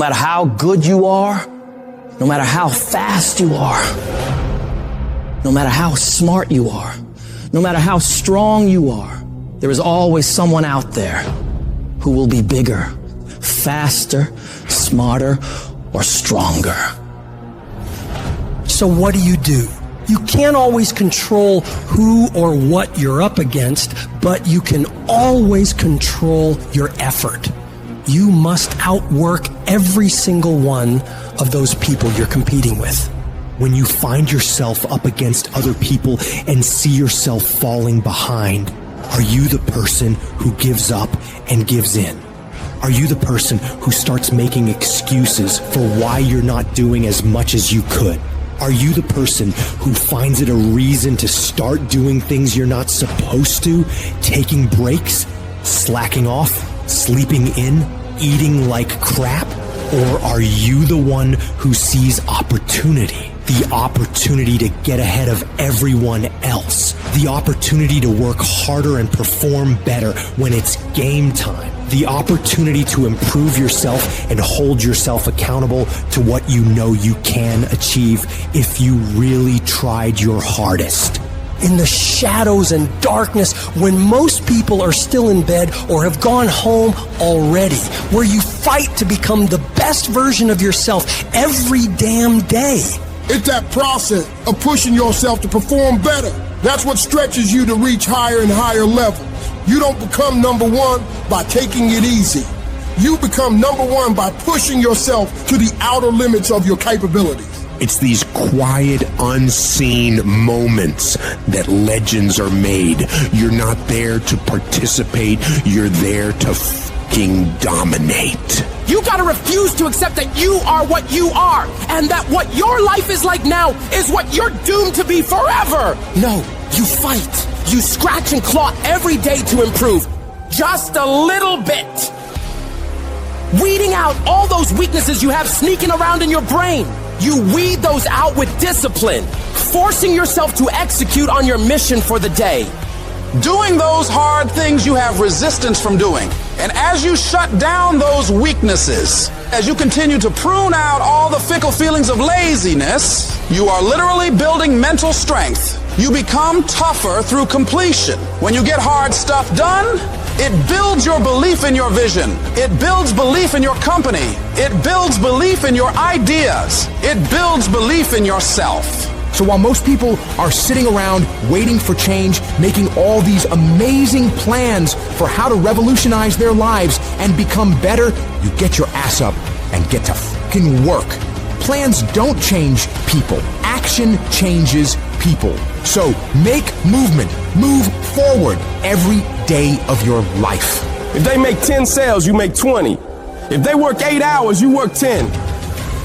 matter how good you are, no matter how fast you are, no matter how smart you are, no matter how strong you are, there is always someone out there who will be bigger, faster, smarter, or stronger. So what do? You can't always control who or what you're up against, but you can always control your effort. You must outwork every single one of those people you're competing with. When you find yourself up against other people and see yourself falling behind, are you the person who gives up and gives in? Are you the person who starts making excuses for why you're not doing as much as you could? Are you the person who finds it a reason to start doing things you're not supposed to, taking breaks, slacking off, sleeping in, eating like crap? Or are you the one who sees opportunity? The opportunity to get ahead of everyone else. The opportunity to work harder and perform better when it's game time. The opportunity to improve yourself and hold yourself accountable to what you know you can achieve if you really tried your hardest. In the shadows and darkness, when most people are still in bed or have gone home already, where you fight to become the best version of yourself every damn day. It's that process of pushing yourself to perform better. That's what stretches you to reach higher and higher levels. You don't become number one by taking it easy. You become number one by pushing yourself to the outer limits of your capabilities. It's these quiet, unseen moments that legends are made. You're not there to participate. You're there to fucking dominate. You gotta refuse to accept that you are what you are, and that what your life is like now is what you're doomed to be forever. No, you fight. You scratch and claw every day to improve, just a little bit. Weeding out all those weaknesses you have sneaking around in your brain. You weed those out with discipline, forcing yourself to execute on your mission for the day. Doing those hard things you have resistance from doing. And as you shut down those weaknesses, as you continue to prune out all the fickle feelings of laziness, you are literally building mental strength. You become tougher through completion. When you get hard stuff done, it builds your belief in your vision. It builds belief in your company. It builds belief in your ideas. It builds belief in yourself. So while most people are sitting around waiting for change, making all these amazing plans for how to revolutionize their lives and become better, you get your ass up and get to fucking work. Plans don't change people. Action changes people. So make movement. Move forward every day of your life. If they make 10 sales, you make 20. If they work 8 hours, you work 10.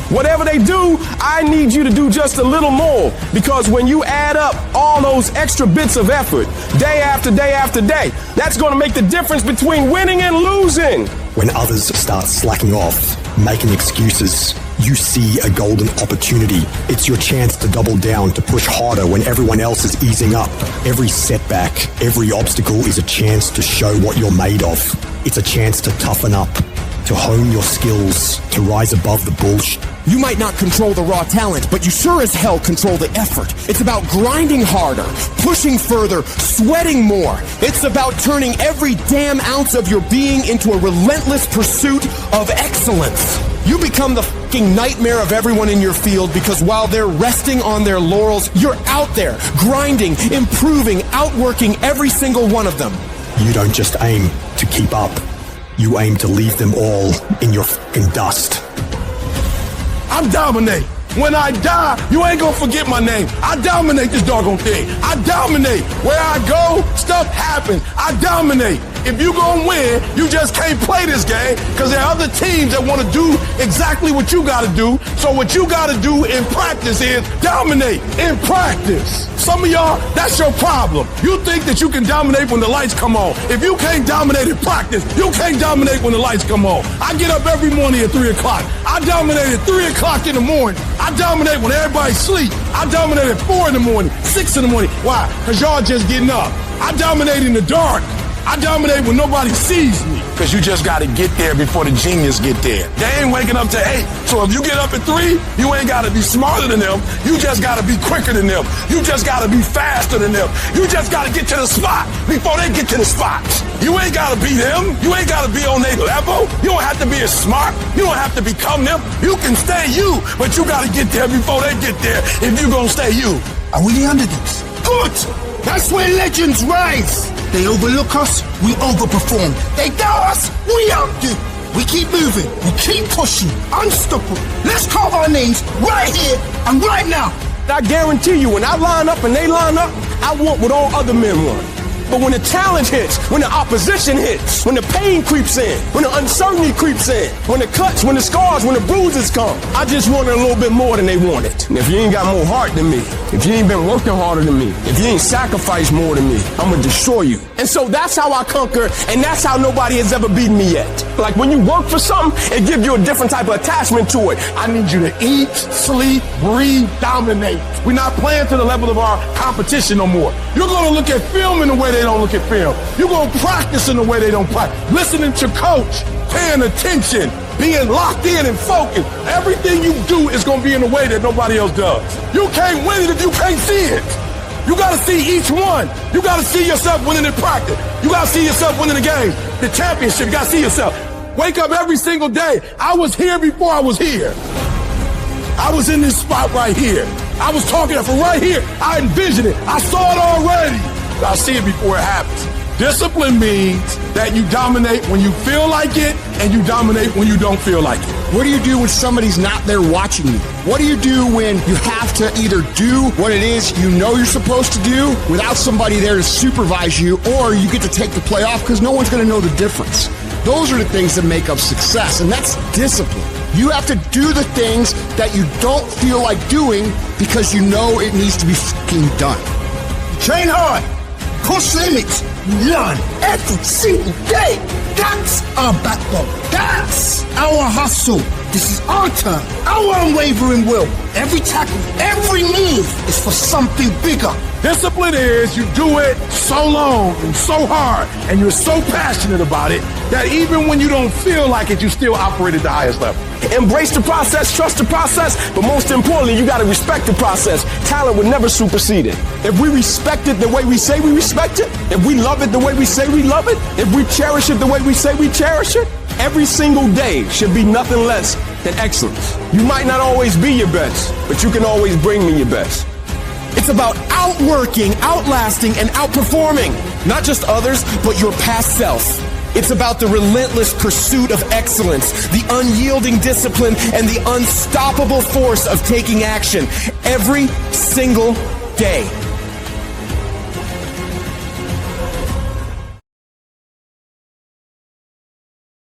Whatever they do, I need you to do just a little more, because when you add up all those extra bits of effort, day after day after day, that's going to make the difference between winning and losing. When others start slacking off, making excuses, you see a golden opportunity. It's your chance to double down, to push harder when everyone else is easing up. Every setback, every obstacle is a chance to show what you're made of. It's a chance to toughen up, to hone your skills, to rise above the bullshit. You might not control the raw talent, but you sure as hell control the effort. It's about grinding harder, pushing further, sweating more. It's about turning every damn ounce of your being into a relentless pursuit of excellence. You become the fucking nightmare of everyone in your field, because while they're resting on their laurels, you're out there, grinding, improving, outworking every single one of them. You don't just aim to keep up. You aim to leave them all in your fucking dust. I dominate. When I die, you ain't gonna forget my name. I dominate this doggone thing. I dominate. Where I go, stuff happens. I dominate. If you gonna win, you just can't play this game, because there are other teams that want to do exactly what you gotta do. So what you gotta do in practice is dominate in practice. Some of y'all, that's your problem. You think that you can dominate when the lights come on. If you can't dominate in practice, you can't dominate when the lights come on. I get up every morning at 3 o'clock. I dominate at 3 o'clock in the morning. I dominate when everybody's asleep. I dominate at 4 in the morning, 6 in the morning. Why? Because y'all just getting up. I dominate in the dark. I dominate when nobody sees me. Because you just got to get there before the genius get there. They ain't waking up to 8. So if you get up at 3, you ain't got to be smarter than them. You just got to be quicker than them. You just got to be faster than them. You just got to get to the spot before they get to the spot. You ain't got to be them. You ain't got to be on their level. You don't have to be as smart. You don't have to become them. You can stay you, but you got to get there before they get there if you going to stay you. Are we the underdogs? Good! That's where legends rise. They overlook us, we overperform. They doubt us, we outdo. We keep moving, we keep pushing, unstoppable. Let's carve our names right here and right now. I guarantee you, when I line up and they line up, I want what all other men want. But when the challenge hits, when the opposition hits, when the pain creeps in, when the uncertainty creeps in, when the cuts, when the scars, when the bruises come, I just wanted a little bit more than they wanted. And if you ain't got more heart than me, if you ain't been working harder than me, if you ain't sacrificed more than me, I'm gonna destroy you. And so that's how I conquer, and that's how nobody has ever beaten me yet. Like when you work for something, it gives you a different type of attachment to it. I need you to eat, sleep, breathe, dominate. We're not playing to the level of our competition no more. You're gonna look at film in the way they don't look at film. You're gonna practice in the way they don't practice. Listening to coach, paying attention, being locked in and focused. Everything you do is gonna be in a way that nobody else does. You can't win it if you can't see it. You gotta see each one. You gotta see yourself winning in practice. You gotta see yourself winning the game, the championship. You gotta see yourself. Wake up every single day. I was here before I was here. I was in this spot right here. I was talking from right here. I envisioned it. I saw it already. I see it before it happens. Discipline means that you dominate when you feel like it and you dominate when you don't feel like it. What do you do when somebody's not there watching you? What do you do when you have to either do what it is you know you're supposed to do without somebody there to supervise you, or you get to take the play off because no one's going to know the difference? Those are the things that make up success, and that's discipline. You have to do the things that you don't feel like doing because you know it needs to be fucking done. Train hard. Push limits. Learn every single day. That's our backbone. That's our hustle. This is our turn. Our unwavering will. Every tackle, every move is for something bigger. Discipline is you do it so long and so hard and you're so passionate about it that even when you don't feel like it, you still operate at the highest level. Embrace the process, trust the process, but most importantly, you gotta respect the process. Talent would never supersede it. If we respect it the way we say we respect it, if we love it the way we say we love it, if we cherish it the way we say we cherish it, every single day should be nothing less than excellence. You might not always be your best, but you can always bring me your best. It's about outworking, outlasting, and outperforming. Not just others, but your past self. It's about the relentless pursuit of excellence, the unyielding discipline, and the unstoppable force of taking action every single day.